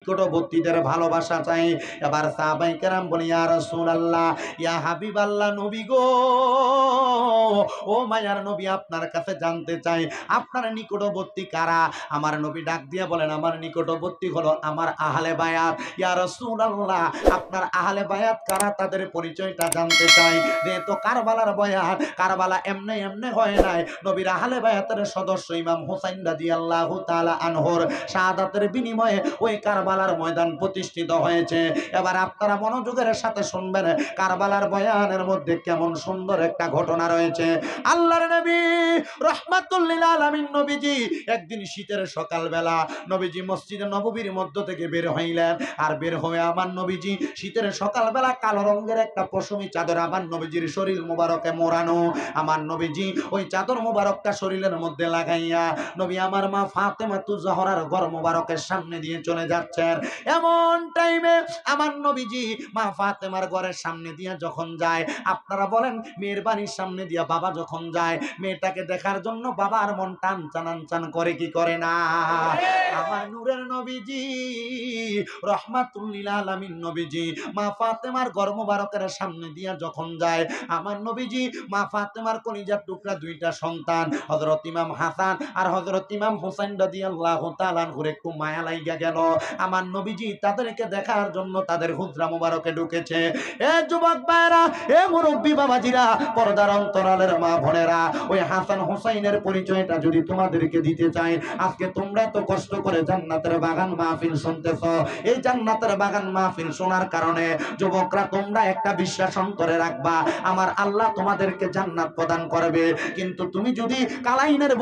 নিকটবর্তীদের ভালোবাসা চাই। এবার সাহাবায়ে কেরাম বলে ইয়া রাসূলুল্লাহ, ইয়া হাবিবাল্লাহ, নবী গো, ও মায়ার নবী, আপনার কাছে জানতে চাই আপনার নিকটবর্তী কারা? আমার নবী ডাক দিয়ে বলেন, আমার নিকটবর্তী হলো আমার আহলে বায়াত। ইয়া রাসূলুল্লাহ, আপনার আহলে বায়াত কারা? তাদের পরিচয়টা জানতে চাই। যেহেতু কারবালার বায়াত, কারবালা এমনি এমনি হয় নাই। নবীর আহলে বায়াতের সদস্য ইমাম হুসাইন রাদিয়াল্লাহু তাআলা আনহুর শাহাদাতের বিনিময়ে ওই কারবালার ময়দান প্রতিষ্ঠিত হয়েছে। এবার আপনারা মনোযোগের সাথে শুনবেন, কারবালার বয়ানের মধ্যে কেমন সুন্দর একটা ঘটনা রয়েছে। আল্লাহর নবী রাহমাতুল লিল আলামিন নবীজি একদিন শীতের সকালবেলা নবীজি মসজিদে নববীর মধ্য থেকে বের হইলেন। আর বের হয়ে আমার নবীজি শীতের সকালবেলা কালো রঙের একটা পশমি চাদর আমার নবীজির শরীর মোবারকে মোড়ানো। আমার নবীজি ওই চাদর মোবারকটা শরীরের মধ্যে লাগাইয়া নবী আমার মা ফাতেমাতুজ জহরার ঘর মোবারকের সামনে দিয়ে চলে যাচ্ছেন। এমন টাইমে আমার নবীজি মা ফাতেমার ঘরের সামনে দিয়ে যখন যায়, আপনারা বলেন মেয়ের বাড়ির সামনে দিয়ে বাবা যখন যায়, মেয়েটাকে দেখার জন্য বাবার মন টান চান করে কি করে না? আমার নূরের নবীজি রাহমাতুল লিল আলামিন নবীজি মা ফাতেমার ঘর মোবারকের সামনে দিয়ে যখন যায়, আমার নবীজি মা ফাতেমার কলিজার টুকরা দুইটা সন্তান হযরত ইমাম হাসান আর হযরত ইমাম হুসাইন রাদিয়াল্লাহু তাআলা আনহুর একটু মায়া লাইগা গেল। আমার নবীজি তাদেরকে দেখার জন্য তাদের হুজরা মোবারকে ঢুকেছে। এ যুবক ভাইরা, এ মুরব্বী বাবাজিরা, পর্দার অন্তরালের মা বোনেরা, ওই হাসান হুসাইনের পরিচয়টা যদি তোমাদেরকে দিতে চাই, আজকে তোমরা তো কষ্ট করে জান্নাতের বাগান মাহফিল শুনতেছ। এই জান্নাতের বাগান মাহফিল শোনার কারণে যুবকরা তোমরা একটা বিশ্বাস অন্তরে রাখবা, আমার আল্লাহ তোমাদেরকে জান্নাত প্রদান করবে। কিন্তু তুমি যদি কালাইনের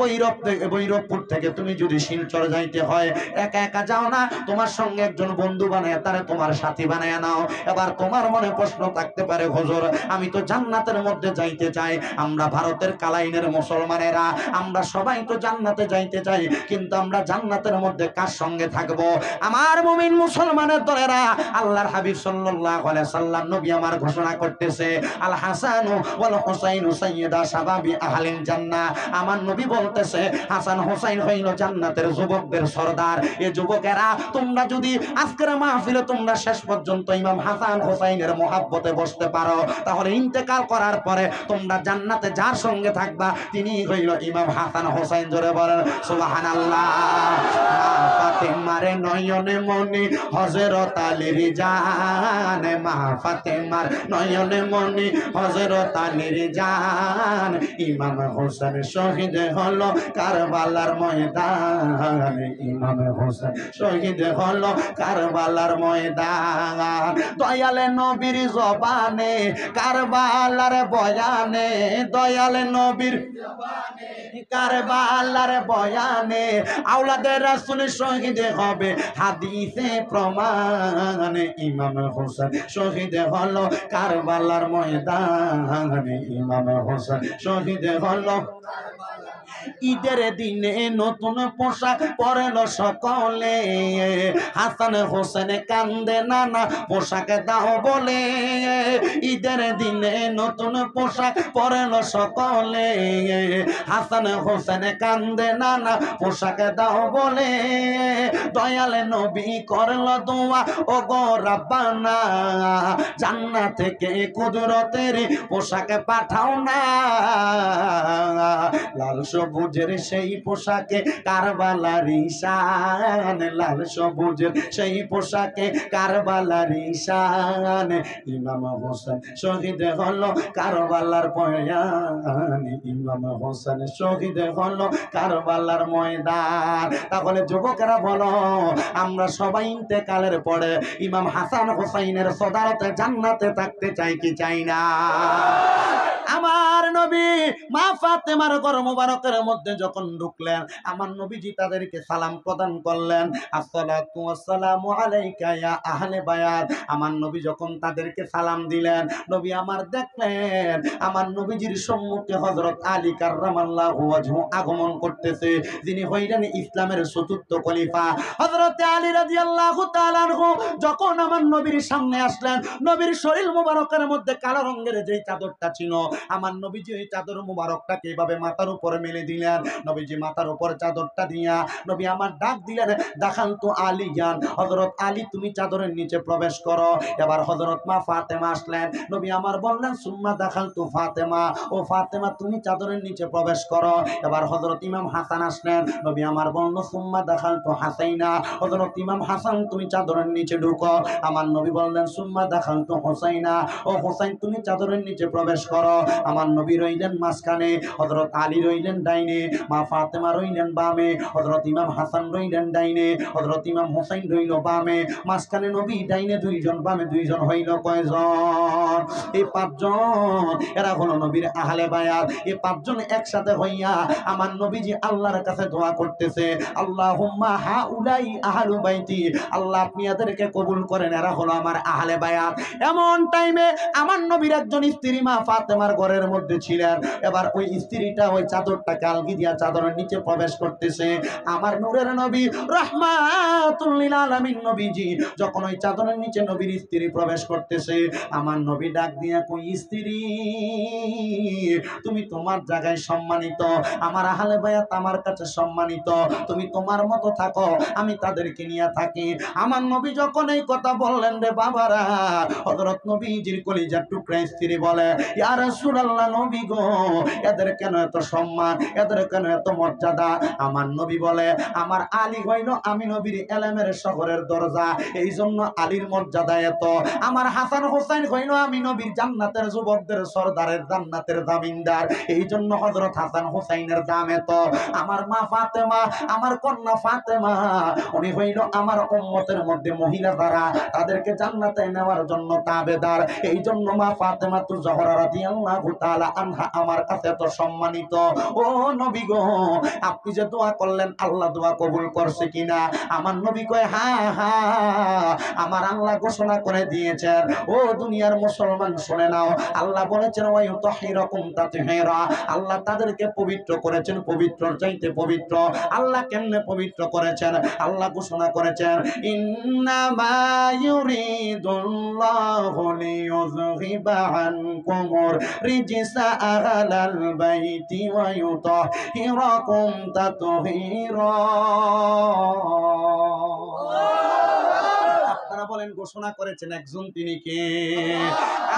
বৈরবপুর থেকে তুমি যদি শিলচর যাইতে হয়, একা একা যাও না, তোমার সঙ্গে একজন বন্ধু বানায় তারে তোমার সাথী বানায় নাও। এবার তোমার মনে প্রশ্ন থাকতে পারে, হুজুর আমি তো জান্নাতের মধ্যে যাইতে চাই, আমরা ভারতের কালাইনের মুসলমানেরা আমরা সবাই তো জান্নাতে যাইতে চাই, কিন্তু আমরা জান্নাতের মধ্যে কার সঙ্গে থাকব? আমার মুমিন মুসলমানের দলেরা, আল্লাহর হাবিব সাল্লাল্লাহু আলাইহি সাল্লাম নবী আমার ঘোষণা করতেছে, আল হাসানু ওয়াল হুসাইনু সাইয়্যিদা শাবাবি আহলিল জান্নাহ। আমার নবী বলতেছে হাসান হুসাইন হইল জান্নাতের যুবকদের সরদার। এই যুবকেরা তোমরা যদি আজকের মাহফিলে তোমরা শেষ পর্যন্ত ইমাম হাসান হুসাইনের মহব্বতে বসতে পারো, তাহলে ইন্তেকাল করার পরে তোমরা জান্নাতে যার সঙ্গে থাকবা তিনি হইল ইমাম হাসান হুসাইন। জোরে বলেন সুবহানাল্লাহ। মা ফাতেমার নয়নে মনি হযরত আলীর জান, মা ফাতেমার নয়নে মনি হযরত আলীর জান, ইমাম হোসেন শহীদ হলো কারবালার ময়দান, ইমাম হোসেন শহীদ হলো কারবালার ময়দান। দয়ালে নবীর জবানে কারবালার বয়ানে, দয়ালে নবীর কারবালার বয়ানে আওলাদে রাসূল শহীদ হবে হাদিসে প্রমাণ, ইমাম হোসেন শহীদ হলো কারবালার ময়দানে, ইমাম হোসেন শহীদ হলো। ঈদের দিনে নতুন পোশাক পরল সকলে, হাসান হোসেন কান্দে নানা পোশাক দাও বলে। ঈদের দিনে নতুন পোশাক পরল সকলে, হাসান হোসেন কান্দে নানা পোশাক দাও বলে। দয়াল নবী করল দোয়া, ও গো রাব্বানা জান্নাত থেকে কুদরতের পোশাক পাঠাও না। লাল সবুজের সেই পোশাকে কারবালার ঈশান, লাল সবুজের সেই পোশাকে কারবালার ঈশান, ইমাম হোসেন শহীদ হলো কারবালার ময়দান, ইমাম হোসেন শহীদ হলো কারবালার ময়দান। তাহলে যুবকেরা বলো, আমরা সবাই ইন্তেকালের পরে ইমাম হাসান হুসাইনের সদারতে জান্নাতে থাকতে চাই কি চাই না? আমার নবী মা ফাতেমার ঘর মোবারকের মধ্যে যখন ঢুকলেন, আমার নবীজি তাদেরকে সালাম প্রদান করলেন, আসসালাতু ওয়াসসালামু আলাইকা ইয়া আহলে বায়াত। আমার নবী যখন তাদেরকে সালাম দিলেন, নবী আমার দেখলেন আমার নবীজির সম্মুখে হযরত আলী কাররামাল্লাহু ওয়াজহু আগমন করতেছে, যিনি হইলেন ইসলামের চতুর্থ খলিফা। হযরত আলী রাদিয়াল্লাহু তাআলা আনহু যখন আমার নবীর সামনে আসলেন, নবীর শরীর মোবারকের মধ্যে কালো রঙের যে চাদরটা ছিল আমার নবীজি ওই চাদর মুবারকটাকে এভাবে মাথার উপরে মেলে দিলেন। নবীজি মাথার উপর চাদরটা দিয়া নবী আমার ডাক দিলেন, দেখান তো আলী জ্ঞান, হযরত আলী তুমি চাদরের নিচে প্রবেশ করো। এবার হযরত মা ফাতেমা আসলেন, নবী আমার বললেন সুম্মা দেখান তো ফাতেমা, ও ফাতেমা তুমি চাদরের নিচে প্রবেশ করো। এবার হযরত ইমাম হাসান আসলেন, নবী আমার বলল সুম্মা দেখান তো হাসাইনা, হযরত ইমাম হাসান তুমি চাদরের নিচে ঢুকো। আমার নবী বললেন সুম্মা দেখান তো হোসাইনা, ও হোসাইন তুমি চাদরের নিচে প্রবেশ করো। আমার নবী রইলেন মাঝখানে, হযরত আলী রইলেন ডাইনে, মা ফাতেমা রইলেন বামে, হযরত ইমাম হাসান রইলেন ডাইনে, হযরত ইমাম হোসাইন রইল বামে। মাঝখানে নবী ডাইনে দুইজন বামে দুইজন, হইল কয়জন? এই পাঁচজন, এরা হলো নবীর আহলে বায়াত। এই পাঁচজন একসাথে হইয়া আমার নবীজি আল্লাহর কাছে দোয়া করতেছে, আল্লাহুম্মা হাউলাই আহলু বাইতি, আল্লাহ আপনি এদেরকে কবুল করেন, এরা হলো আমার আহলে বায়াত। এমন টাইমে আমার নবীর একজন স্ত্রী মা ফাতেমার ঘরের মধ্যে ছিলেন। এবার ওই স্ত্রীটা ওই চাদরটা কালগি দিয়া চাদরের নিচে প্রবেশ করতেছে। আমার নূরের নবী রাহমাতুল লিল আলামিন নবীজি যখন ওই চাদরের নিচে নবীর স্ত্রী প্রবেশ করতেছে, আমার নবী ডাক দিয়া কই, স্ত্রী তুমি তোমার জায়গায় সম্মানিত, আমার আহলে বায়াত আমার কাছে সম্মানিত, তুমি তোমার মতো থাকো, আমি তাদেরকে নিয়ে থাকি। আমার নবী যখন এই কথা বললেন রে বাবারা, হযরত নবীজির কলিজার টুকরা স্ত্রী বলে, ইয়া রাসূলুল্লাহ নবী গো, এদের কেন এত সম্মান, এদের কেন এত মর্যাদা? আমার নবী বলে, আমার আলী হইল আমি নবীর এলেমের শহরের দরজা, এই জন্য আলীর মর্যাদা এত। আমার হাসান হোসেন হইল আমি নবীর জান্নাতের যুবকদের সরদারের জান্নাতের জামিনদার, এই জন্য হযরত হাসান হোসেনের দাম এত। আমার মা ফাতেমা, আমার কন্যা ফাতেমা, উনি হইল আমার উম্মতের মধ্যে মহিলা যারা তাদেরকে জান্নাতে নেওয়ার জন্য তাবেদার, এই জন্য মা ফাতেমা তু জহরা রাদিয়াল্লাহু তাআলা আনহা আমার কাছে এত সম্মানিত। ও নবী গো, আপনি যে দোয়া করলেন আল্লাহ দোয়া কবুল করছে কিনা? আমার নবী কয়, হ্যাঁ হ্যাঁ, আমার আল্লাহ ঘোষণা করে দিয়েছেন। ও দুনিয়ার মুসলমান শুনে নাও, আল্লাহ বলেছেন ওয়া ইউতাহিরাকুম তাতহীরা, আল্লাহ তাদেরকে পবিত্র করেছেন পবিত্রর চাইতে পবিত্র। আল্লাহ কেমনে পবিত্র করেছেন? আল্লাহ ঘোষণা করেছেন, ইন্নামা ইউরিদুল্লাহু লিইয়ুযহিবা আনকুমুর রিজসা আহলাল বাইতি ওয়া ইউতাহিরাকুম তাতহীরা। আপনারা বলেন ঘোষণা করেছেন একজন, তিনি কে?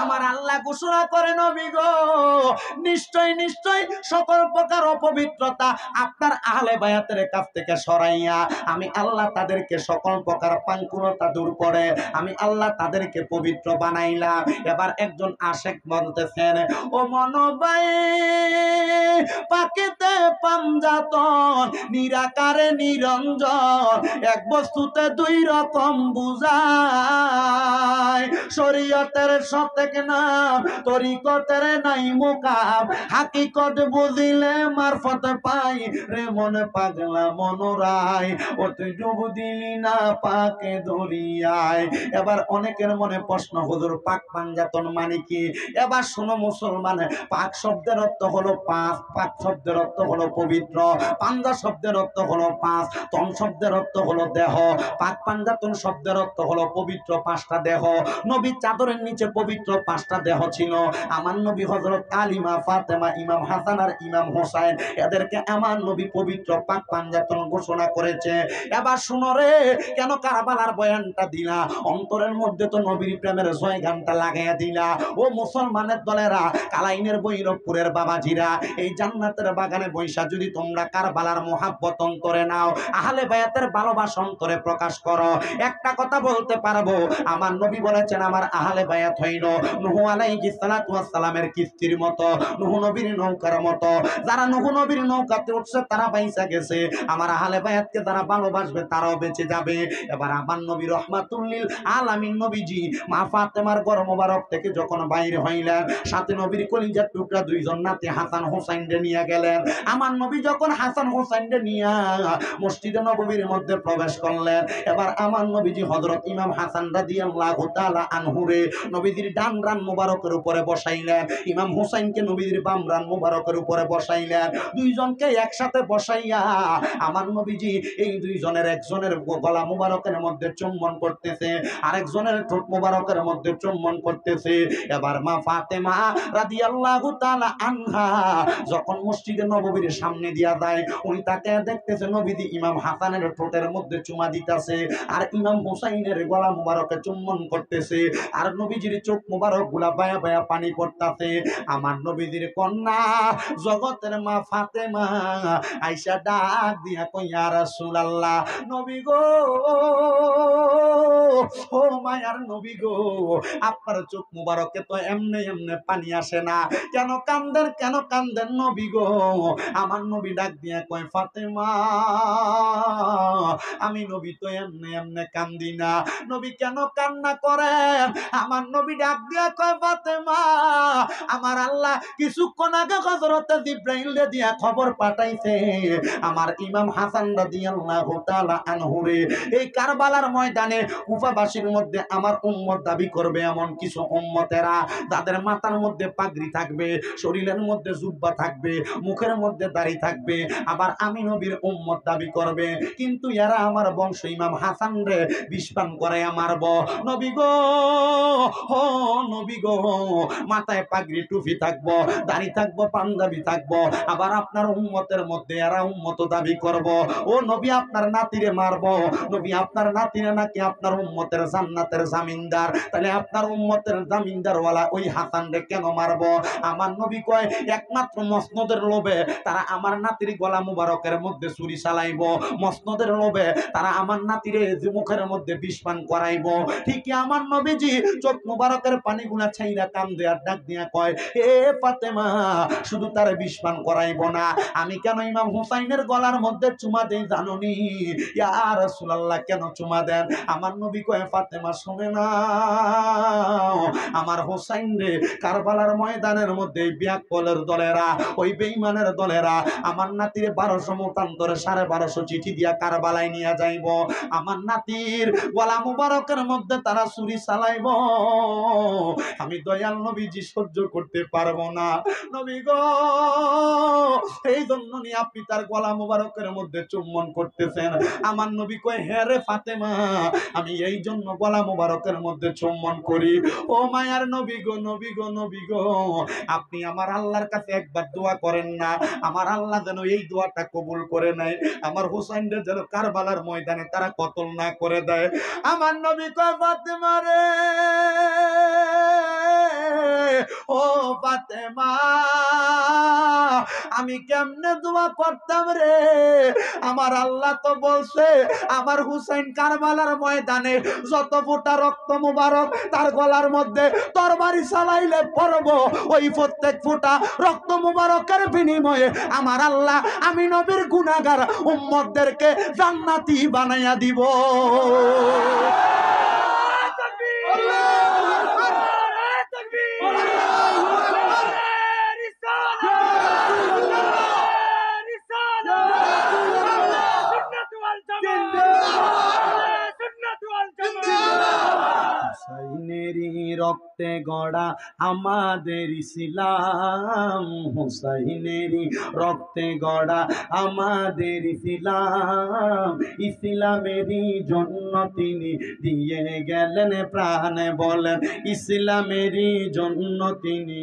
আমার আল্লাহ ঘোষণা করে, নবী গো নিশ্চয় নিশ্চয় সকল প্রকার অপবিত্রতা আপনার আহলে বায়াতের কাছ থেকে সরাইয়া আমি আল্লাহ তাদেরকে সকল প্রকার পাঙ্কুরতা দূর করে আমি আল্লাহ তাদেরকে পবিত্র বানাইলাম। এবার একজন আশেক বলতেছেন, ও মনোবাই পাকেতে পাঞ্জাতন নিরাকারে নিরঞ্জন, এক বস্তুতে দুই রকম বুঝায়, শরীয়তের সতেক নাম তরিকতের নাই মুকাম, হাকিকত বুঝিলে মারফত পাই রে মনে পাগলা মনোরায়, ও তুই ডুব দিলি না পাকে দরিয়ায়। এবার অনেকের মনে প্রশ্ন, হুজুর পাক পাঞ্জাতন মানে কি? এবার শোনো মুসলমান, পাক শব্দের অর্থ হলো পাঁচ, পাক শব্দের অর্থ হলো পবিত্র, পাঞ্জা শব্দের অর্থ হলো পাঁচ, তন শব্দের অর্থ হলো দেহ, পাক পাঞ্জাতন শব্দের অর্থ হলো পবিত্র পাঁচটা দেহ। নবী চাদরের নিচে পবিত্র পাঁচটা দেহ ছিল। আমার নবী হযরত আলিমা ফাতেমা ইমাম হাসান আর ইমাম হোসেন এদেরকে আমার নবী পবিত্র পাক পাঞ্জাতন ঘোষণা করেছে। এবার শুনো রে, কেন কারবালার বয়ানটা দিলা? অন্তরের মধ্যে তো নবীর প্রেমের জয় গানটা লাগাইয়া দিলা। ও মুসলমানের দলেরা, কালাইনের বৈরবপুরের বাবাজিরা, এই জান্নাতের বাগানে বৈশা যদি তোমরা কারবালার মোহাব্বত অন্তরে নাও, আহলে বায়াতের ভালোবাসা অন্তরে প্রকাশ করো, একটা কথা বলতে পারবো, আমার নবী বলেছেন আমার আহলে বায়াত হইল নূহ আলাইহিস সালাতু ওয়াস সালামের কিস্তির মতো, নূহ নবীর নৌকার মতো। যারা নূহ নবীর নৌকাতে উঠছে তারা বাইচা গেছে, আমার আহলে বায়াতকে যারা ভালোবাসবে তারাও বেঁচে যাবে। এবার আমার নবী রহমাতুল লিল আলামিন নবীজি মা ফাতেমার ঘর মোবারক থেকে যখন বাইরে হইলেন, সাথে নবীর কলিজার টুকরা দুইজন নাতি হাসান হোসেনকে নিয়ে গেলেন। আমার নবী যখন হাসান হোসেনকে নিয়ে মসজিদে নববীর মধ্যে প্রবেশ করলেন, এবার আমার নবীজি হযরত ইমাম হাসান হাসান রাদিয়াল্লাহু তাআলা আনহুরে নবীজির ডান রান মোবারকের উপরে বসাইলেন, ইমাম হুসাইনকে নবীজির বাম রান মোবারকের উপরে বসাইলেন। দুইজনকে একসাথে বসাইয়া আমার নবীজি এই দুইজনের একজনের গলা মোবারকের মধ্যে চুম্বন করতেছে, আরেকজনের ঠোঁট মোবারকের মধ্যে চুম্বন করতেছে। এবার মা ফাতেমা রাদিয়াল্লাহু তাআলা আনহা যখন মসজিদে নববীর সামনে দিয়া যায়, উনি তাকে দেখতেছে নবীজি ইমাম হাসানের ঠোঁটের মধ্যে চুমা দিতেছে আর ইমাম হুসাইনের গলা মোবারকে চুম্বন করতেছে, আর নবীজির চোখ মোবারক গুলা বায়া বায়া পানি পড়তাছে। আমার নবীজির কন্যা জগতের মা ফাতেমা আইসা ডাক দিয়া কই ইয়া রাসূলুল্লাহ, নবী গো, ও মায়ার নবী গো, আপনার চোখ মুবারকে তো এমনে এমনে পানি আসে না, কেন কান্দেন, কেন কান্দেন নবী গো? আমার নবী ডাক দিয়া কয় ফাতেমা, আমি নবী তো এমনে এমনে কান্দি না। নবী কেন কান্না করেন? আমার নবী ডাক দিয়া কয় ফাতেমা, আমার আল্লাহ কিছুক্ষণ আগে হযরত জিবরাইল দিয়া খবর পাঠাইছে আমার ইমাম হাসান রাদিয়াল্লাহু তাআলা আনহুরে এই কারবালার ময়দানে কুফাবাসীর মধ্যে আমার উম্মত দাবি করবে এমন কিছু উম্মতেরা যাদের মাথার মধ্যে পাগড়ি থাকবে, শরীরের মধ্যে জুব্বা থাকবে, মুখের মধ্যে দাড়ি থাকবে, আবার আমি নবীর উম্মত দাবি করবে, কিন্তু এরা আমার বংশ ইমাম হাসান রে বিষপান করে মারব। নবী গো, ও নবী গো, মাথায় পাগড়ি টুপি থাকবো, দাড়ি থাকবো, পাঞ্জাবি থাকবো, আবার আপনার উম্মতের মধ্যে এরা উম্মত দাবি করব। ও নবী আপনার নাতিরে মারব, নবী আপনার নাতিরে নাকি আপনার উম্মতের জান্নাতের জামিনদার, তাহলে আপনার উম্মতের জামিনদারওয়ালা ওই হাসান রে কেন মারব? আমার নবী কয় একমাত্র মসনদের লোভে তারা আমার নাতির গলা মুবারকের মধ্যে ছুরি চালাইব, মসনদের লোভে তারা আমার নাতিরে মুখের মধ্যে বিষপান করাইব। ঠিকই আমার নবীজি চোখ মুবারকের পানিগুলা ছাইরা কান্দে আর ডাক দিয়া কয়, এ ফাতেমা, শুধু তারে বিষপান করাইব না, আমি কেন ইমাম হুসাইনের গলার মধ্যে চুমা দেই জানোনি? ইয়া রাসূলুল্লাহ, কেন চুমা দেন? আমার নবী কয় ফাতেমা শুনে না, আমার হুসাইন রে কারবালার ময়দানের মধ্যে বিয়াকলের দলেরা, ওই বেঈমানের দলেরা আমার নাতির 1200 মতান্তরে 1250 চিঠি দিয়া কারবালায় নিয়ে যাইব, আমার নাতির গলা মুবারকের মধ্যে তারা ছুরি চালাইব, আমি দয়াল নবীজি সহ্য করতে পারবো না। নবী গো, এই জন্য নিয়ে আপনি তার গলা মুবারকের মধ্যে চুম্বন করতেছেন। আমার নবী কয়, হ্যাঁ রে ফাতেমা, আমি এই জন্য গলা মুবারকের মধ্যে চুম্বন করি। ও মায়ার নবী গো, নবী গো, নবী গো, আপনি আমার আল্লাহর কাছে একবার দোয়া করেন না, আমার আল্লাহ যেন এই দোয়াটা কবুল করে নেয়, আমার হুসাইনদের যেন কারবালার ময়দানে তারা কতল না করে দেয়। আমার নবী কয় ফাতেমা রে, ও ফাতেমা, আমি কেমনে দোয়া করতাম রে? আমার আল্লাহ তো বলছে আমার হুসাইন কারবালার ময়দানে যত ফোঁটা রক্ত মুবারক তার গলার মধ্যে তরবারি চালাইলে পড়ব, ওই প্রত্যেক ফোঁটা রক্ত মুবারকের বিনিময়ে আমার আল্লাহ আমি নবীর গুনাহগার উম্মতদেরকে জান্নাতি বানাইয়া দিব। হুসাইনেরই রক্তে গড়া আমাদের ইসলাম, হুসাইনেরই রক্তে গড়া আমাদের ইসলাম, ইসলামেরই জন্য তিনি দিয়ে গেলেন প্রাণ, বলেন ইসলামেরই জন্য তিনি।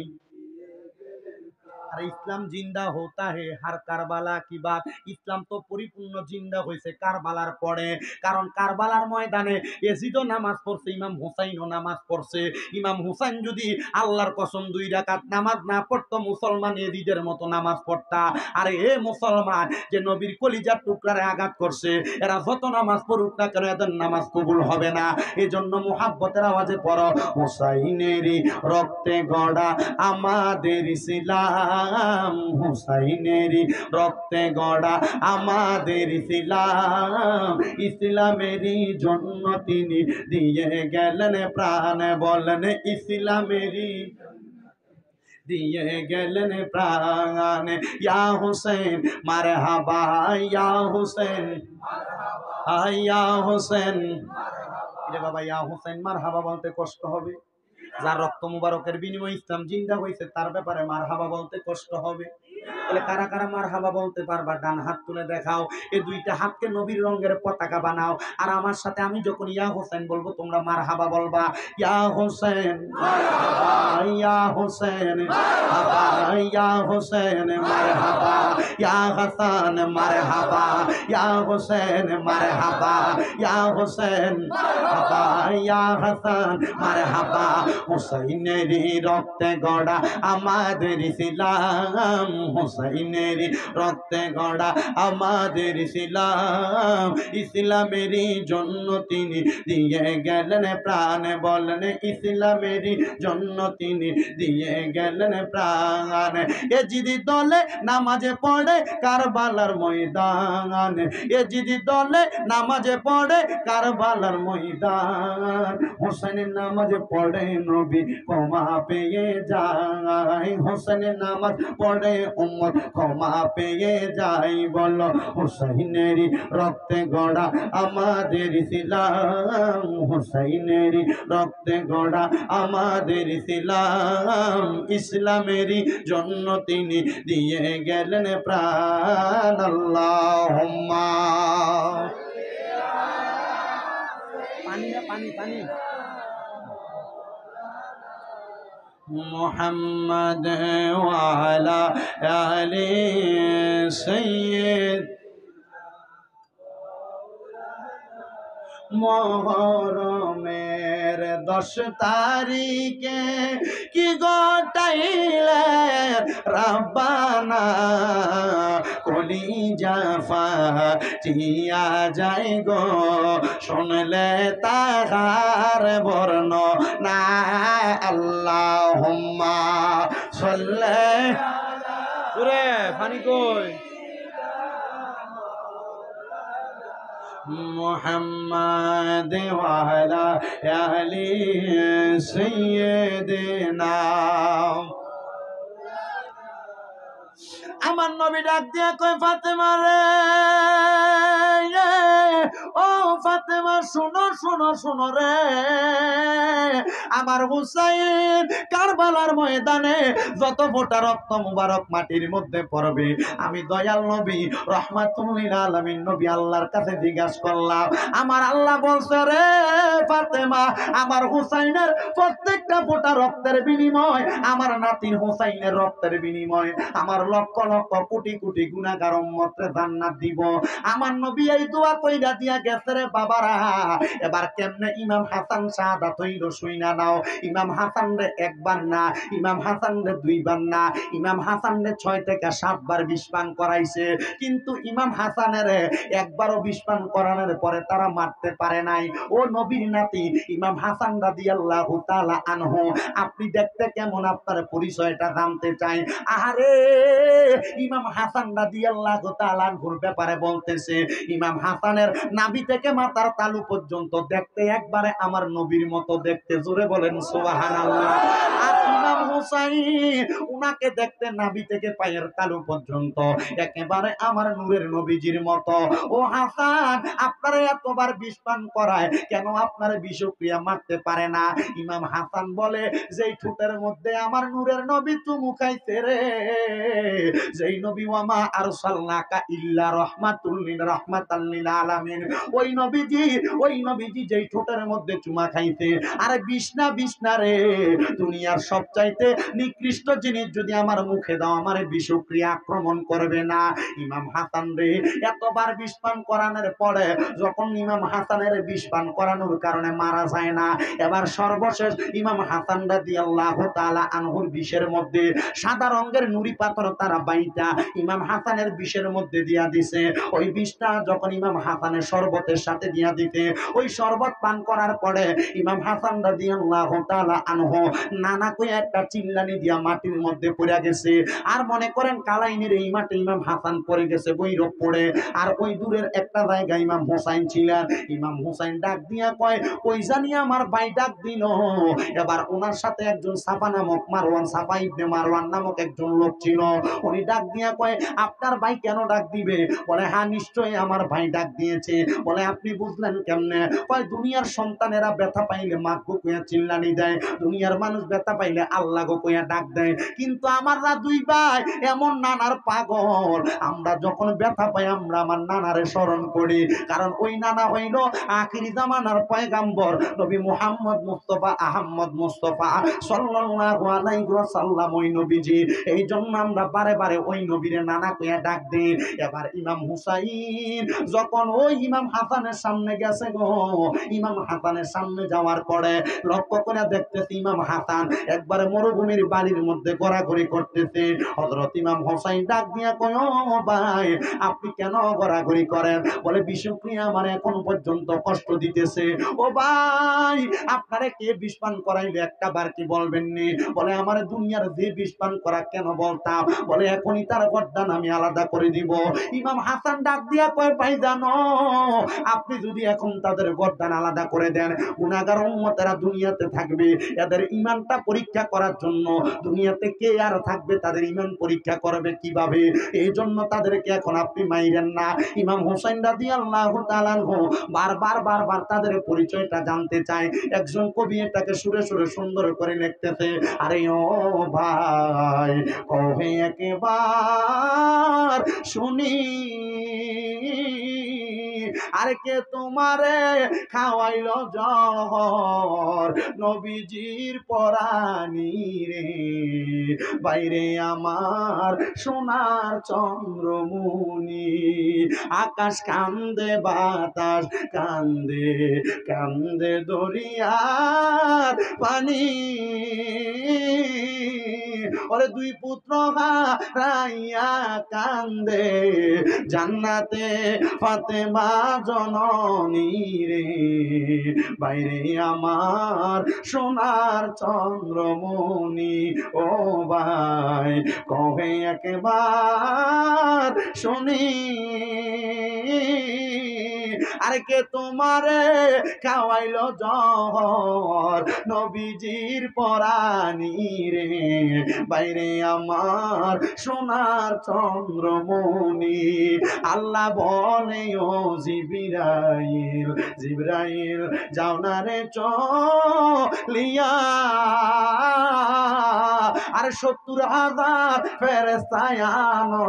ইসলাম জিন্দা होता है हर কারবালা কি বাত, ইসলাম তো পরিপূর্ণ জিন্দা হয়েছে কারবালার পরে, কারণ কারবালার ময়দানে ইয়াজিদও নামাজ পড়ছে, ইমাম হুসাইনও নামাজ পড়ছে। ইমাম হুসাইন যদি আল্লাহর কসম 2 রাকাত নামাজ না পড়তো, মুসলমান ইয়াজিদের মতো নামাজ পড়তা। আরে এ মুসলমান যে নবীর কলিজার টুকরারে আঘাত করছে, এরা যত নামাজ পড়ুক না কেন এদের নামাজ কবুল হবে না। এজন্য মুহাব্বতের আওয়াজে পড়ো, হুসাইনেরই রক্তে গড়া আমাদের ইসলাম, হুসাইনেরই রক্তে গড়া আমাদের ইসলাম, ইসলামেরই জন্য তিনি দিয়ে গেলেন প্রাণ, বলেন ইসলামেরই দিয়ে গেলেন প্রাণ। ইয়া হুসেন মারহাবা, ইয়া হুসেন, ইয়া হুসেন, রে বাবা ইয়া হুসাইন মারহাবা বলতে কষ্ট হবে? যার রক্ত মুবারকের বিনিময়ে ইসলাম জিন্দা হয়েছে তার ব্যাপারে মারহাবা বলতে কষ্ট হবে? তাহলে কারা কারা মারহাবা বলতে পারবা? ডান হাত তুলে দেখাও। এই দুইটা হাতকে নবীর রঙের পতাকা বানাও। আর আমার সাথে আমি যখন ইয়া হোসেন বলবো তোমরা মারহাবা বলবা। ইয়া হোসেন মারহাবা, ইয়া হোসেন মারহাবা, ইয়া হোসেন মারহাবা, ইয়া হাসান মারহাবা, ইয়া হোসেন মারহাবা, ইয়া হোসেন মারহাবা, ইয়া হাসান মারহাবা। হুসাইনের রক্তে গড়া আমাদের ইসলাম, হুসাইনের রক্তে গড়া আমাদের ইসলাম, ইসলামেরই জন্য তিনি দিয়ে গেলেন প্রাণ। বলেন ইসলামেরই জন্য তিনি দিয়ে গেলেন প্রাণ। এজিদি দলে নামাজে পড়ে কারবালার ময়দান, এজিদি দলে নামাজে পড়ে কারবালার ময়দান। হোসেনের নামাজে পড়ে নবী ক্ষমা পেয়ে যায়, হোসেনের নামাজ পড়ে উম্মত ক্ষমা পেয়ে যায়। বলো হুসাইনেরই রক্তে গড়া আমাদের ইসলাম, হুসাইনেরই রক্তে গড়া আমাদের ইসলাম, ইসলামেরই জন্য তিনি দিয়ে গেলেন প্রাণ। আল্লাহুম্মা পানি না পানি পানি মুহাম্মদ ওয়া আলা আলি সাইয়্যিদ। মুহরমের 10 তারিখে কি গোটাইলে রাব্বানা, কলিজা ফাটিয়া যায় গো শুনলে তাহার বর্ণনা। আল্লাহুম্মা সাল্লি ওরে পানি কই মুহাম্মদ ওয়া আলা আলি সাইয়্যিদিনা। আমার নবী ডাক দিয়া কয় ফাতেমা রে, ও ফাতেমা শোনো শোনো শোনো রে, আমার হুসাইন কারবালার ময়দানে যত ফোঁটা রক্ত মুবারক মাটির মধ্যে পড়বে, আমি দয়াল নবী রহমাতুল লিল আলামিন নবী আল্লাহর কাছে জিজ্ঞাসা করলাম, আমার আল্লাহ বলছে রে ফাতেমা, আমার হুসাইনের প্রত্যেকটা ফোঁটা রক্তের বিনিময়, আমার নাতির হুসাইনের রক্তের বিনিময় আমার লক্ষ লক্ষ কোটি কোটি গুনাহগার উম্মতরে জান্নাত দিব। আমার নবী এই দোয়া কইরা দিয়া গেছে রে বাবারা। এবার কেমনে ইমাম হাসান শাহাদাত হইল শুইনা নাও। ইমাম হাসান রে একবার না, ইমাম হাসান রে দুইবার না, ইমাম হাসান রে 6 থেকে 7 বার বিষ পান করাইছে, কিন্তু ইমাম হাসানের একবারও বিষ পান করানোর পরে তারা মারতে পারে নাই। ও নবীর নাতি ইমাম হাসান রাদিয়াল্লাহু তাআলা আনহু, আপনি দেখতে কেমন আপনার পরিচয়টা জানতে চাই। আহারে ইমাম হাসান রাদিয়াল্লাহু তাআলা আনহুর ব্যাপারে বলতেছে, ইমাম হাসানের নাভি থেকে মাথার তালু পর্যন্ত দেখতে একবারে আমার নবীর মতো দেখতে। জোরে বলেন সুবহানাল্লাহ। আর ইমাম হুসাইন উনাকে দেখতে নাভি থেকে পায়ের তালু পর্যন্ত একেবারে আমার নূরের নবীজির মতো। ও হাসান আপনারা এতবার বিষ পান করায় কেন আপনার বিষক্রিয়া মারতে পারে না? ইমাম হাসান বলে, যেই ঠোঁটের মধ্যে আমার নূরের নবী চুমু খাইছে রে, যেই নবী ওয়ামা আরসালনাকা ইল্লা রাহমাতাল লিল আলামিন, ওই নবীজি যেই ঠোঁটের মধ্যে চুমা খাইছে। আরে বিষ্ণা রে, দুনিয়ার সবচাইতে নিকৃষ্ট জিনিস যদি আমার মুখে দাও আমার বিষক্রিয়া আক্রমণ করবে না। ইমাম হাসান রে এতবার বিষ পান করানোর পরে যখন ইমাম হাসানের বিষ পান করানোর কারণে মারা যায় না, এবার সর্বশেষ ইমাম হাসান রাদিয়াল্লাহু তাআলা আনহুর বিষের মধ্যে সাদা রঙের নুরি পাথর তারা বাইটা ইমাম হাসানের বিষের মধ্যে দিয়া দিছে। ওই বিষটা যখন ইমাম হাসানের শরবতের সাথে দিয়া দিতে, ওই শরবত পান করার পরে ইমাম হাসান রাদিয়াল্লাহু তাআলা আনহু নানা কই কই একটা চিল্লানি দিয়া মাটির মধ্যে পড়ে গেছে। আর মনে করেন কালাইনের এই মাঠে ইমাম হাসান পড়ে গেছে বৈরব পড়ে। আর ওই দূরের একটা জায়গায় ইমাম হোসাইন ছিলেন। ইমাম হোসাইন ডাক দিয়া কয়, কই জানি আমার ভাই ডাক দিল। এবার ওনার সাথে একজন সাফা নামক মারওয়ান, সাফা ইবনে মারওয়ান নামক একজন লোক ছিল। উনি ডাক দিয়া কয়, আপনার ভাই কেন ডাক দিবে? বলে, হ্যাঁ নিশ্চয়ই আমার ভাই ডাক দিয়েছে। বলে, আপনি বুঝলেন কেমনে? কয়, দুনিয়ার সন্তানেরা ব্যথা পাইলে মাগো কইয়া চিল্লানি দেয়, দুনিয়ার মানুষ ব্যথা পাইলে আল্লাহ গো কইয়া ডাক দেয়, কিন্তু আমাররা দুই ভাই এমন নানার পাগল, আমরা যখন ব্যথা পাই আমরা আমার নানারে স্মরণ করি। কারণ ওই নানা হইল আখিরি জামানার পয়গাম্বর নবী মুহাম্মদ মুস্তাফা আহমদ মুস্তাফা সাল্লাল্লাহু আলাইহি ওয়াসাল্লাম, ওই নবীজি। এই জন্য আমরা বারে বারে ওই নবীরে নানা কইয়া ডাক দিই। এবার ইমাম হুসাইন যখন ওই ইমাম হাসানের সামনে গেছে গো, ইমাম হাসানের সামনে যাওয়ার পরে লক্ষ্য করে দেখতেছি ইমাম হাসান একবারে মরুভূমির বাড়ির মধ্যে ঘোরাঘুরি করতেছে। হযরত ইমাম হোসাইন ডাক দিয়া কয়, ও ভাই আপনি কেন ঘোরাঘুরি করেন? বলে, বিষক্রিয়া আমার এখন পর্যন্ত কষ্ট দিতেছে। ও ভাই আপনারে কে বিষ পান করাইলে একটা বার কি বলবেন নি? বলে, আমার দুনিয়ার যে বিষ পান করা কেন বলতাম? বলে, এখনই তার গর্দান আমি আলাদা করে দিব। ইমাম হাসান ডাক দিয়া কয়, ভাই জানো আপনি যদি এখন তাদের গর্দান আলাদা করে দেন, গুনাহগার উম্মতেরা দুনিয়াতে থাকবে, এদের ঈমানটা পরীক্ষা করার জন্য দুনিয়াতে কে আর থাকবে? তাদের ঈমান পরীক্ষা করবে কিভাবে? এই জন্য তাদেরকে এখন আপনি মাইরেন না। ইমাম হোসেন রাদিয়াল্লাহু তাআলা বারবার তাদের পরিচয়টা জানতে চায়। একজন কবি এটাকে সুরে সুরে সুন্দর করে লিখতেছে, আরে ও ভাই কহে একবার শুনি, আর কে তোমারে খাওয়াইল জহর নবীজির পরানি রে, বাইরে আমার সোনার চন্দ্রমুনি, আকাশ কান্দে বাতাস কান্দে, কান্দে দরিয়ার পানি, ওরে দুই পুত্র হারাইয়া কান্দে জান্নাতে ফাতেমা জননী রে, বাইরে আমার সোনার চন্দ্রমণি। ও ভাই কহে একবার শুনি, আরে কে তোমারে খাওয়াইল জহর নবীজির পরানি রে, বাইরে আমার সোনার চন্দ্রমণি। আল্লাহ বলে, ও জিবরাইল জিবরাইল যাও না রে চলিয়া, আরে ৭০,০০০ ফেরেশতা আনো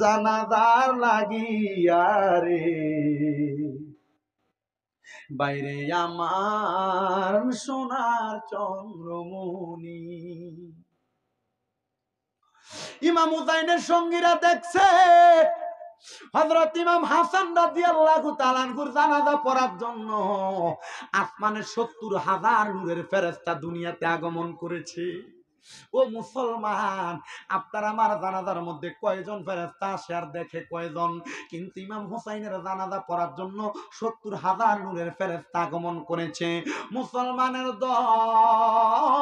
জানাজার লাগিয়া রে, বাইরে আমার সোনার চন্দ্রমণি। ইমাম হুসাইনের সঙ্গীরা দেখছে হযরত ইমাম হাসান রাদিয়াল্লাহু তাআলা আনহুর জানাজা পড়ার জন্য আসমানে ৭০,০০০ নূরের ফেরেশতা দুনিয়াতে আগমন করেছে। ও মুসলমান, আপনার আমার জানাজার মধ্যে কয়জন ফেরেশতা আসে আর দেখে কয়জন? কিন্তু ইমাম হুসাইনের জানাজা পড়ার জন্য ৭০,০০০ নূরের ফেরেশতা আগমন করেছে। মুসলমানের দল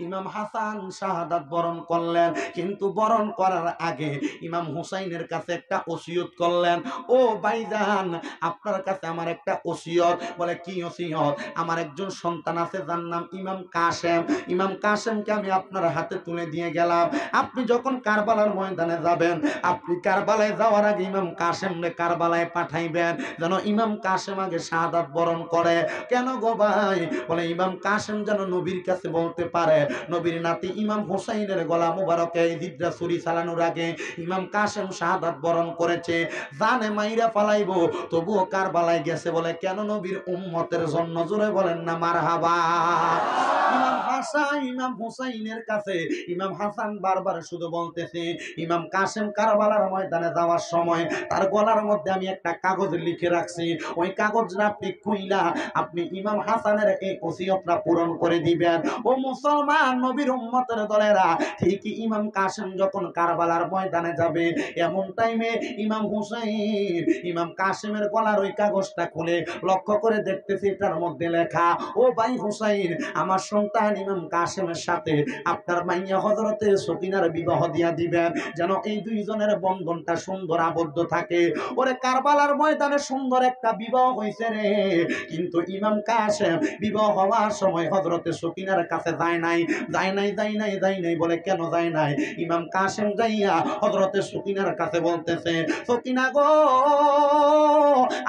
ইমাম হাসান শাহাদাত বরণ করলেন, কিন্তু বরণ করার আগে ইমাম হুসাইনের কাছে একটা ওসিয়ত করলেন। ও ভাইজান আপনার কাছে আমার একটা ওসিয়ত। বলে, কি ওসিয়ত? আমার একজন সন্তান আছে যার নাম ইমাম কাসেম, ইমাম কাসেমকে আমি আপনার হাতে তুলে দিয়ে গেলাম। আপনি যখন কারবালার ময়দানে যাবেন, আপনি কারবালায় যাওয়ার আগে ইমাম কাসেমকে কারবালায় পাঠাইবেন, যেন ইমাম কাসেম আগে শাহাদাত বরণ করে। কেন গো ভাই? বলে, ইমাম কাসেম যেন নবীর কাছে বলতে পারে নবীর নাতি ইমাম হুসাইনের গলা মুবারকে জিদ্রা ছুরি চালানোর আগে ইমাম কাসেম শাহাদাত বরণ করেছে, জানে মাইরা ফালাইবো তবুও কারবালায় গেছে। বলে, কেন? নবীর উম্মতের জন্য। জোরে বলেন না মারহাবা। ইমাম হাসান ইমাম হুসাইনের কাছে ইমাম হাসান বারবার শুধু বলতেছে, ইমাম কাসেম কারবালার ময়দানে যাওয়ার সময় তার গলার মধ্যে আমি একটা কাগজ লিখে রাখছি, ওই কাগজটা আপনি খুইলা আপনি ইমাম হাসানের এই ওসিয়তটা পূরণ করে দিবেন। ও মুসলমান নবীর উম্মতের দলেরা, ঠিকই ইমাম কাসেম যখন কারবালার ময়দানে যাবে, এমন টাইমে ইমাম হুসাইন ইমাম কাসেমের গলার ওই কাগজটা খুলে লক্ষ্য করে দেখতেছি এটার মধ্যে লেখা, ও ভাই হুসাইন আমার সন্তান ইমাম কাসেমের সাথে আপনার মাইয়া হযরতে সকিনার বিবাহ দিয়া দিবেন, যেন এই দুইজনের বন্ধনটা সুন্দর আবদ্ধ থাকে। ওরে কারবালার ময়দানে সুন্দর একটা বিবাহ হইছে রে, কিন্তু ইমাম কাসেম বিবাহ হওয়ার সময় হযরতে সকিনার কাছে যায় নাই, বলে কেন যায় নাই? ইমাম কাসেম যাইয়া হযরতে সকিনার কাছে বলতেছে, সকিনা গো,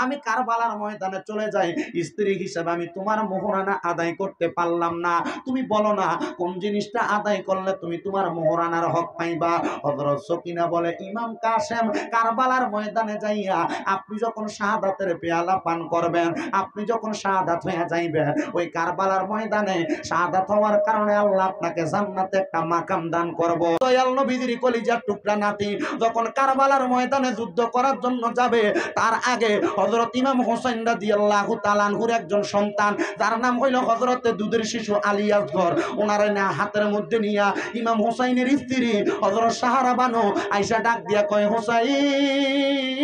আমি কারবালার ময়দানে চলে যাই, স্ত্রী হিসেবে আমি তোমার মোহরানা আদায় করতে পারলাম না, তুমি বলো না কোন জিনিসটা আদায় করলে তুমি তোমার মোহরানার হক পাইবা? হযরত সকিনা বলে, ইমাম কাসেম, কারবালার ময়দানে যাইয়া আপনি যখন শাহাদাতের পেয়ালা পান করবেন, আপনি যখন শাহাদাত হয়ে যাইবেন, ওই কারবালার ময়দানে শাহাদাত হওয়ার কারণে আল্লাহ আপনাকে জান্নাতে একটা মাকাম দান করব। দয়াল নবীর কলিজার টুকরা নাতি যখন কারবালার ময়দানে যুদ্ধ করার জন্য যাবে, তার আগে হযরত ইমাম হোসেন রাদিয়াল্লাহু তাআলা আনহুর একজন সন্তান, যার নাম হইল হযরতে দুধের শিশু আলী আসগর, ওনার হাতের মধ্যে নিয়া ইমাম হোসাইনের স্ত্রী হযরত সাহারা বানু আয়েশা ডাক দিয়া কয়,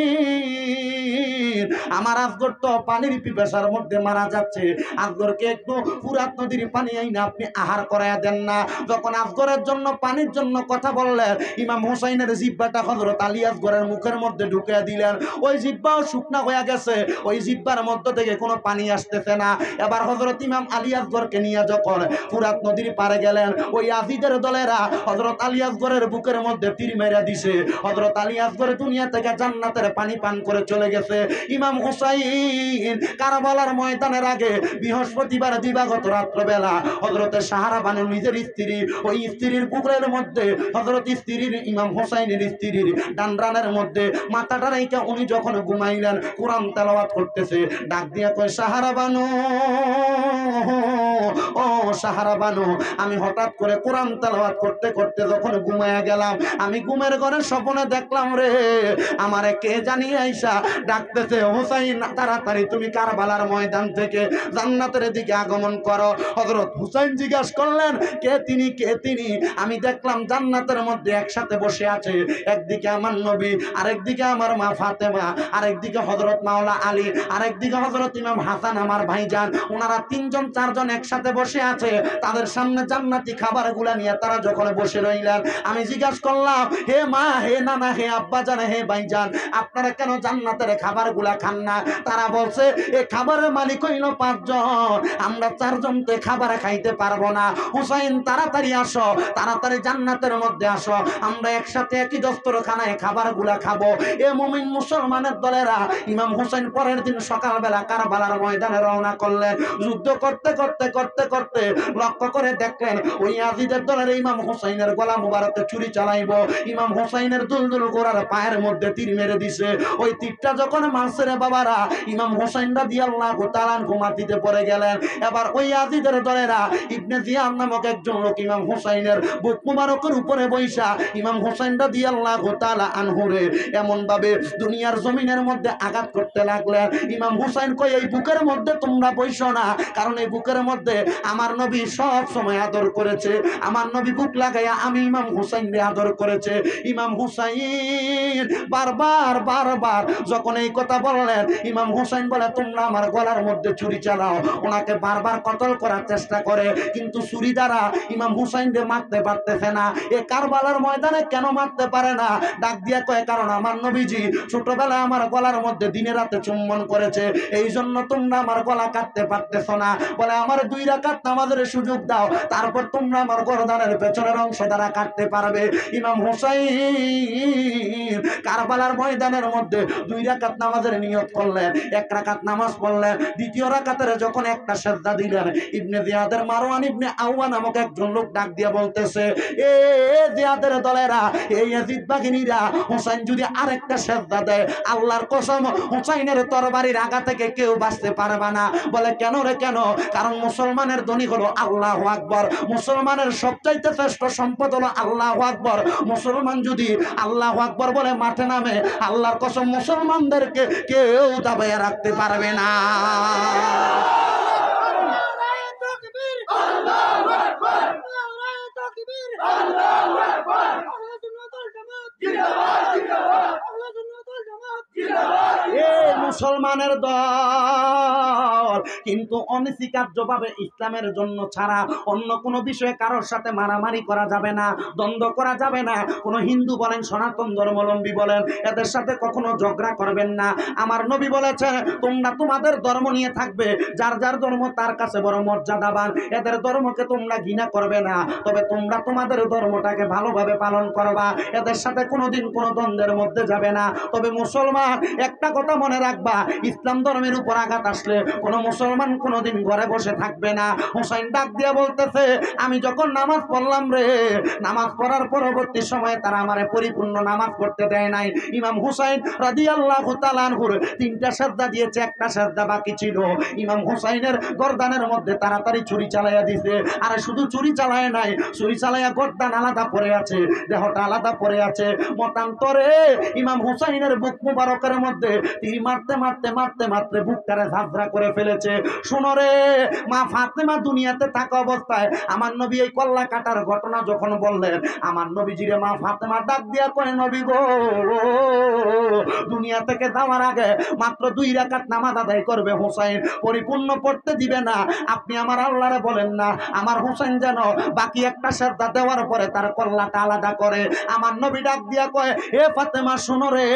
হোসাইন, আমার আসগর তো পানির পিপাসার মধ্যে মারা যাচ্ছে, আসগরকে একটু ফুরাত নদীর পানি আইনা আপনি আহার করায়া দেন না। যখন আসগরের জন্য পানির জন্য কথা বললেন, ইমাম হোসাইনের জিহ্বাটা হযরত আলী আসগরের মুখের মধ্যে ঢুকিয়ে দিলেন, ওই জিহ্বাও শুকনা হয়ে গেছে, ওই জিহ্বার মধ্য থেকে কোনো পানি আসতেছে না। এবার হযরত ইমাম আলী আসগরকে নিয়ে যখন ফুরাত নদীর পারে গেলেন, ওই আজিদের দলেরা হযরত আলী আসগরের বুকের মধ্যে তীর মেরে দিছে, হযরত আলী আসগর দুনিয়া থেকে জান্নাতের পানি পান করে চলে গেছে। ইমাম হুসাইন কারবালার ময়দানের আগে বৃহস্পতিবার দিবাগত রাত্রবেলা হযরতে সাহারা বানু নিজের স্ত্রী, ওই স্ত্রীর বুকের মধ্যে হযরত স্ত্রীর ইমাম হুসাইনের স্ত্রীর ডান্ডানের মধ্যে মাথাটা রেখে উনি যখন ঘুমাইলেন, কোরআন তেলাওয়াত করতেছে, ডাক দিয়া কয়, সাহারা বানু, ও সাহারা বানু, আমি হঠাৎ করে কোরআন তেলাওয়াত করতে করতে যখন ঘুমায়া গেলাম, আমি ঘুমের ঘরে স্বপ্নে দেখলাম রে, আমারে কে জানি আইসা ডাকতেছে, হুসাইন তাড়াতাড়ি তুমি কারবালার ময়দান থেকে জান্নাতের দিকে আগমন করো। হযরত হুসাইন জিজ্ঞাসা করলেন, কে তিনি, কে তিনি? আমি দেখলাম জান্নাতের মধ্যে একসাথে বসে আছে, একদিকে আমার নবী, আরেকদিকে আমার মা ফাতেমা, আরেকদিকে হযরত মাওলা আলী, আরেকদিকে হযরত ইমাম হাসান আমার ভাইজান, ওনারা তিনজন চারজন একসাথে বসে আছে, তাদের সামনে জান্নাতি খাবারগুলা নিয়ে তারা যখন বসে রইলেন, আমি জিজ্ঞাসা করলাম, হে মা, হে নানা, হে আব্বাজান, হে ভাইজান, আপনারা কেন জান্নাতের খাবারগুলা খান না? তারা বলছে, এই খাবারের মালিক হইল পাঁচজন, আমরা চারজন তো খাবার খাইতে পারবো না। হুসাইন তাড়াতাড়ি আসো, তাড়াতাড়ি জান্নাতের মধ্যে আসো, আমরা একসাথে একই দস্তরখানায় খাবারগুলা খাবো। এ মুমিন মুসলমানের দলেরা ইমাম হুসাইন পরের দিন সকালবেলা কারবালার ময়দানে রওনা করলেন। যুদ্ধ করতে করতে করতে করতে লক্ষ্য করে দেখলেন, ওই আজিদের দলের ইমাম হুসাইনের গলা মুবারকে ছুরি চালাইব, ইমাম হুসাইনের দুলদুল গোড়ার পায়ের মধ্যে তীর মেরে দিছে। ওই তীরটা যখন মারছে রে বাবারা, ইমাম হুসাইন রাদিয়াল্লাহু তাআলা আনহু মাটিতে পড়ে গেলেন। এবার ওই আজিদের দলেরা ইবনে জিয়াদ নামক একজন লোক ইমাম হুসাইনের বুক মুবারকের উপরে বৈশা ইমাম হুসাইন রাদিয়াল্লাহু তাআলা আনহুরে এমন ভাবে দুনিয়ার জমিনের মধ্যে আঘাত করতে লাগলেন। ইমাম হুসাইন কয়, এই বুকের মধ্যে তোমরা বইসো না, কারণ এই বুকের মধ্যে আমার নবী সব সময় আদর করেছে, আমার নবী বুক লাগাইয়া আমি ইমাম হুসাইনকে আদর করেছে। ইমাম হুসাইন বারবার বারবার যখন এই কথা বললেন, ইমাম হুসাইন বলে, তোমরা আমার গলার মধ্যে ছুরি চালাও। ওনাকে বারবার কতল করার চেষ্টা করে, কিন্তু ছুরি দ্বারা ইমাম হুসাইনকে মারতে পারতেছে না। এ কারবালার ময়দানে কেন মারতে পারে না? ডাক দিয়া কয়, কারণ আমার নবীজি ছোটবেলায় আমার গলার মধ্যে দিনে রাতে চুম্বন করেছে, এই জন্য তোমরা আমার গলা কাটতে পারতেছ না। বলে, আমার 2 রাকাত নামাজের সুযোগ দাও, তারপর তোমরা আমার গর্দানের পেছনের অংশ দ্বারা কাটতে পারবে। ইমাম হুসাইন কারবালার ময়দানের মধ্যে 2 রাকাত নামাজের নিয়ত করলেন, 1 রাকাত নামাজ পড়লেন, দ্বিতীয় রাকাতের যখন একটা সেজদা দিলেন, ইবনে জিয়াদের মারওয়ান ইবনে আওয়া নামক একজন লোক ডাক দিয়া বলতেছে, এ জিয়াদের দলেরা, এই ইয়াজিদ বাহিনীরা, হুসাইন যদি আরেকটা সেজদা দেয়, আল্লাহর কসম হুসাইনের তরবারির আগা থেকে কেউ বাঁচতে পারবে না। বলে, কেন রে, কেন? কারণ মুসলমানের ধ্বনি হলো আল্লাহু আকবার, মুসলমানের সবচাইতে শ্রেষ্ঠ সম্পদ হলো আল্লাহু আকবার। মুসলমান যদি আল্লাহু আকবার বলে মাঠে নামে, আল্লাহর কসম মুসলমানদেরকে কেউ দাবাইয়া রাখতে পারবে না। মুসলমানের দল কিন্তু অনস্বীকার্যভাবে ইসলামের জন্য ছাড়া অন্য কোনো বিষয়ে কারোর সাথে মারামারি করা যাবে না, দ্বন্দ্ব করা যাবে না। কোনো হিন্দু বলেন, সনাতন ধর্মাবলম্বী বলেন, এদের সাথে কখনো ঝগড়া করবেন না। আমার নবী বলেছেন, তোমরা তোমাদের ধর্ম নিয়ে থাকবে, যার যার ধর্ম তার কাছে বড় মর্যাদাবান। এদের ধর্মকে তোমরা ঘৃণা করবে না, তবে তোমরা তোমাদের ধর্মটাকে ভালোভাবে পালন করবা। এদের সাথে কোনোদিন কোনো দ্বন্দ্বের মধ্যে যাবে না। তবে মুসলমান, একটা কথা মনে রাখবা, ইসলাম ধর্মের উপর আঘাত আসলে কোনো মুসলমান কোনোদিন ঘরে বসে থাকবে না। হুসাইন ডাক দিয়ে বলতেছে, আমি যখন নামাজ পড়লাম রে, নামাজ পড়ার পরবর্তী সময়ে তারা আমারে পরিপূর্ণ নামাজ পড়তে দেয় নাই। ইমাম হুসাইন রাদিয়াল্লাহু তাআলা আনহুর 3টা সাজদা দিয়েছে, একটা সাজদা বাকি ছিল। ইমাম হুসাইনের গর্দানের মধ্যে তাড়াতাড়ি ছুরি চালাইয়া দিছে। আর শুধু ছুরি চালায় নাই, ছুরি চালাইয়া গর্দান আলাদা পড়ে আছে, দেহটা আলাদা পড়ে আছে। মতান্তরে ইমাম হুসাইনের বুক মুবারকের মধ্যে তীর মারতে মারতে মারতে মারতে বুকটারে ঝাঁঝরা করে ফেলেছে। শুনো রে, মা ফাতেমা দুনিয়াতে থাকা অবস্থায় আমার নবী এই কল্লা কাটার ঘটনা যখন বললেন, আমার নবীজিরে মা ফাতেমা ডাক দিয়া কয়, নবী গো, দুনিয়া থেকে যাওয়ার আগে মাত্র 2 রাকাত নামাজ আদায় করবে হুসাইন, পরিপূর্ণ পড়তে দিবে না। আপনি আমার আল্লাহরে বলেন না আমার হুসাইন যেন বাকি একটা সাজদা দেওয়ার পরে তার কল্লাটা আলাদা করে। আমার নবী ডাক দিয়া কয়, হে ফাতেমা শোনো রে,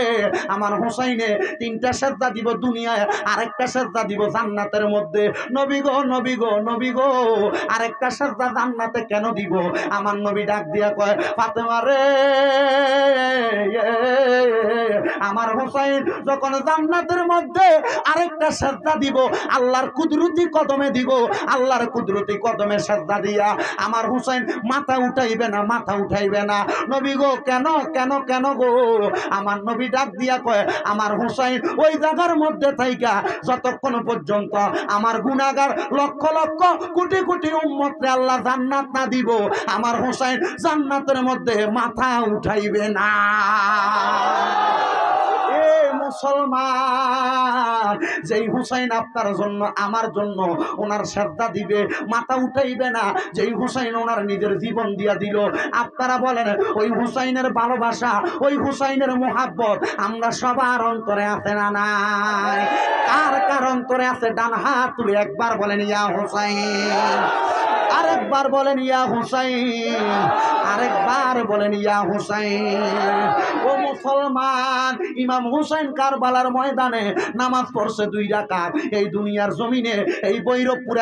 আমার হুসাইনে 3টা সাজদা দিব দুনিয়ায়, আরেকটা সাজদা দিব জান্নাতের মধ্যে। নবী গো, নবী গো, নবী গো, আরেকটা সাজদা জান্নাতে কেন দিব? আমার নবী ডাক দিয়া কয়, ফাতেমা রে, আমার হুসাইন যখন জান্নাতের মধ্যে আরেকটা সাজদা দিব, আল্লাহর কুদরতি কদমে দিব, আল্লাহর কুদরতি কদমে সাজদা দিয়া আমার হুসাইন মাথা উঠাইবে না, মাথা উঠাইবে না। নবী গো, কেন কেন কেন গো? আমার নবী ডাক দিয়া কয়, আমার হুসাইন ওই জায়গার মধ্যে থাইকা যতক্ষণ পর্যন্ত আমার গুনাহগার লক্ষ লক্ষ কোটি কোটি উম্মতরে আল্লাহ জান্নাত না দিব, আমার হুসাইন জান্নাতের মধ্যে মাথা উঠাইবে না। মুসলমান, যেই হুসাইন আপনার জন্য আমার জন্য ওনার সাজদা দিবে, মাথা উঠাইবে না, যেই হুসাইন ওনার নিজের জীবন দিয়া দিল, আপনারা বলেন ওই হুসাইনের ভালোবাসা, ওই হুসাইনের মোহাব্বত আমরা সবার অন্তরে আছে না নাই? কার কার অন্তরে আছে? ডান হাত তুলে একবার বলেন ইয়া হুসাইন, আরেকবার বলেন ইয়া হুসাইন, আরেকবার বলেন ইয়া হুসাইন। ও মুসলমান, ইমাম হুসাইন কারবালার ময়দানে নামাজ পড়ছে 2 রাকাত। এই দুনিয়ার জমিনে এই ভৈরবপুর